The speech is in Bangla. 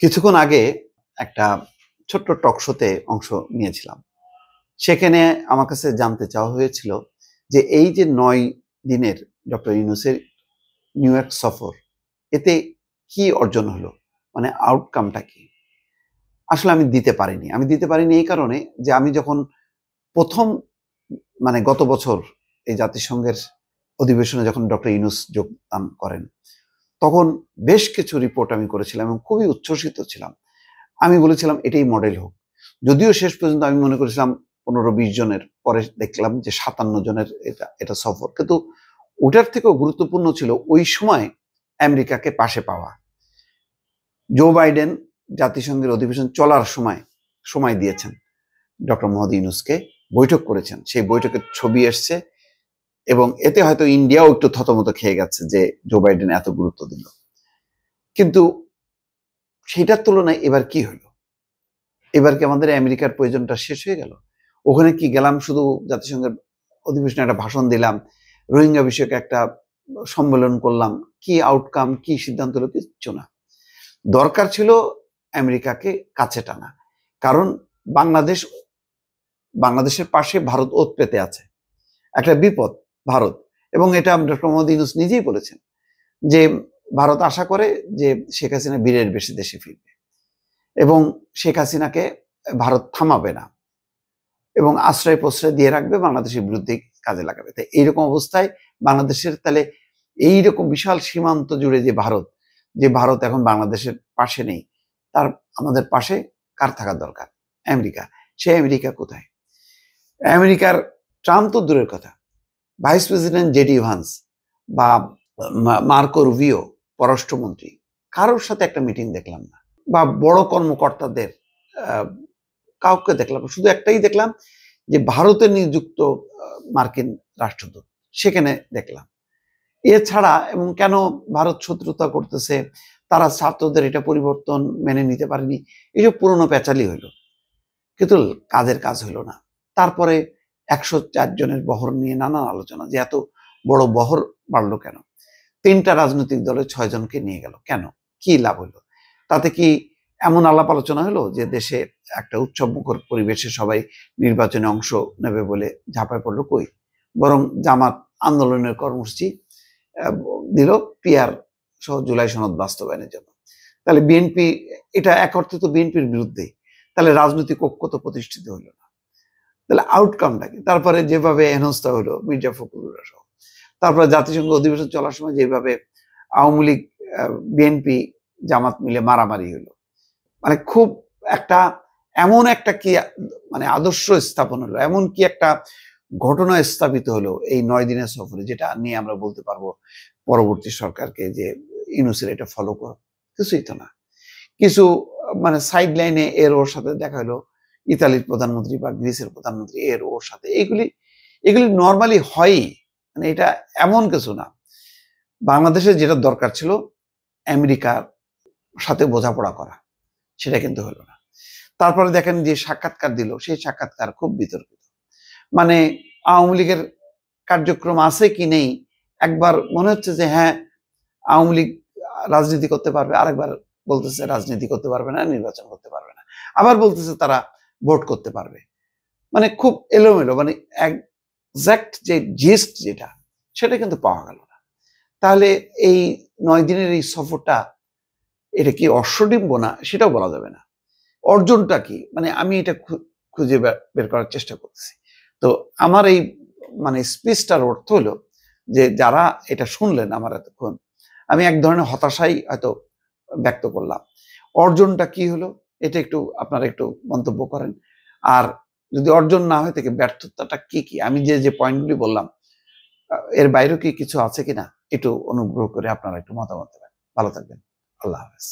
কিছুক্ষণ আগে একটা ছোট্ট টক শোতে অংশ নিয়েছিলাম। সেখানে আমার কাছে জানতে চাওয়া হয়েছিল যে এই যে ৯ দিনের ডক্টর ইউনূসের নিউ ইয়র্ক সফর, এতে কি অর্জন হলো? মানে আউটকামটা কি? আসলে আমি দিতে পারিনি। আমি দিতে পারিনি এই কারণে যে আমি যখন ১ম মানে গত বছর এই জাতিসংঘের অধিবেশনে যখন ডক্টর ইউনূস যোগদান করেন, তখন বেশ কিছু রিপোর্ট আমি করেছিলাম এবং খুবই উচ্ছ্বসিত ছিলাম। আমি বলেছিলাম এটাই মডেল হোক। যদিও শেষ পর্যন্ত আমি মনে করেছিলাম ১৫-২০ জনের, পরে দেখলাম যে ৫৭ জনের এটা সফর। কিন্তু ওটার থেকেও গুরুত্বপূর্ণ ছিল ওই সময় আমেরিকাকে পাশে পাওয়া। জো বাইডেন জাতিসংঘের অধিবেশন চলার সময় দিয়েছেন ডক্টর মোহাম্মদ ইউনূসকে, বৈঠক করেছেন। সেই বৈঠকের ছবি এসছে এবং এতে হয়তো ইন্ডিয়াও একটু থতমত খেয়ে গেছে যে জো বাইডেন এত গুরুত্ব দিল। কিন্তু সেটার তুলনায় এবার কি হলো? এবার কি আমাদের আমেরিকার প্রয়োজনটা শেষ হয়ে গেল? ওখানে কি গেলাম শুধু জাতিসংঘের অধিবেশনে একটা ভাষণ দিলাম, রোহিঙ্গা বিষয়ক একটা সম্মেলন করলাম, কি আউটকাম, কি সিদ্ধান্ত হলো? কিচ্ছু না। দরকার ছিল আমেরিকাকে কাছে টানা। কারণ বাংলাদেশের পাশে ভারত ওত পেতে আছে। একটা বিপদ ভারত, এবং এটা ডক্টর মোহাম্মদ ইউনূস নিজেই বলেছেন যে ভারত আশা করে যে শেখ হাসিনা বীরের বেশে দেশে ফিরবে এবং শেখ হাসিনাকে ভারত থামাবে না এবং আশ্রয় প্রশ্রয় দিয়ে রাখবে, বাংলাদেশের বিরুদ্ধে কাজে লাগাবে। তাই এইরকম অবস্থায় বাংলাদেশের তাহলে এইরকম বিশাল সীমান্ত জুড়ে যে ভারত এখন বাংলাদেশের পাশে নেই, তার আমাদের পাশে কার থাকা দরকার? আমেরিকা। সে আমেরিকা কোথায়? আমেরিকার ট্রাম্প তো দূরের কথা, ভাইস প্রেসিডেন্ট জেডি ভান্স বা মার্কো রুবিও পররাষ্ট্রমন্ত্রী, কারোর সাথে একটা মিটিং দেখলাম না। বা বড় কর্মকর্তাদের কাউকে দেখলাম, শুধু একটাই দেখলাম যে ভারতে নিযুক্ত মার্কিন রাষ্ট্রদূত, সেখানে দেখলাম। এছাড়া, এবং কেন ভারত শত্রুতা করতেছে, তারা ছাত্রদের এটা পরিবর্তন মেনে নিতে পারেনি, এইসব পুরনো পেঁচালি হইল, কিন্তু কাজের কাজ হইল না। তারপরে ১০৪ জনের বহর নিয়ে নানান আলোচনা, যে এত বড় বহর বাড়লো কেন? ৩টা রাজনৈতিক দলের ৬ জনকে নিয়ে গেল কেন? কি লাভ হলো? তাতে কি এমন আলাপ আলোচনা হলো যে দেশে একটা উৎসবমুখর পরিবেশে সবাই নির্বাচনে অংশ নেবে বলে ঝাঁপায় পড়লো? কই, বরং জামাত আন্দোলনের কর্মসূচি দিল পিআর সহ জুলাই সনদ বাস্তবায়নের জন্য। তাহলে বিএনপি, এটা এক অর্থে তো বিএনপির বিরুদ্ধেই। তাহলে রাজনৈতিক ঐক্য তো প্রতিষ্ঠিত হইল না। তাহলে আউটকামটা কি? তারপরে যেভাবে হেনস্থা হলো মির্জা ফখরুলরা সহ, তারপরে জাতিসংঘ অধিবেশন চলার সময় যেভাবে আওয়ামী লীগ, বিএনপি, জামাত মিলে মারামারি হলো, মানে খুব একটা এমন একটা কি মানে আদর্শ স্থাপন হলো, এমন কি একটা ঘটনা স্থাপিত হলো এই ৯ দিনের সফরে, যেটা নিয়ে আমরা বলতে পারবো পরবর্তী সরকারকে যে ইউনূসের এটা ফলো করো? কিছুই তো না। কিছু মানে সাইড লাইনে এর ওর সাথে দেখা হলো, ইতালির প্রধানমন্ত্রী বা গ্রিসের প্রধানমন্ত্রী এর ওর সাথে, এগুলি নর্মালি হয়ই, মানে এটা এমন কিছু না। বাংলাদেশের যেটা দরকার ছিল আমেরিকার সাথে বোঝাপড়া করা, সেটা কিন্তু হলো না। তারপরে দেখেন যে সাক্ষাৎকার দিল, সেই সাক্ষাৎকার খুব বিতর্কিত। মানে আওয়ামী লীগের কার্যক্রম আছে কি নেই, একবার মনে হচ্ছে যে হ্যাঁ আওয়ামী লীগ রাজনীতি করতে পারবে, আরেকবার বলতেছে রাজনীতি করতে পারবে না, নির্বাচন করতে পারবে না, আবার বলতেছে তারা ভোট করতে পারবে। মানে খুব এলোমেলো, মানে একজ্যাক্ট যে জিস্ট যেটা, সেটা কিন্তু পাওয়া গেল না। তাহলে এই ৯ দিনের এই সফরটা, এটা কি অশ্বডিম্ব না সেটাও বলা যাবে না। অর্জনটা কি? মানে আমি এটা খুঁজে বের করার চেষ্টা করতেছি। তো আমার এই মানে স্পিচটার অর্থ হলো যে যারা এটা শুনলেন আমার এতক্ষণ, আমি এক ধরনের হতাশাই হয়তো ব্যক্ত করলাম। অর্জনটা কি হলো এটা একটু আপনারা একটু মন্তব্য করেন। আর যদি অর্জন না হয় থাকে, ব্যর্থতাটা কি? আমি যে পয়েন্টগুলি বললাম, এর বাইরেও কি কিছু আছে কিনা একটু অনুগ্রহ করে আপনারা একটু মতামত দেবেন। ভালো থাকবেন। আল্লাহ হাফেজ।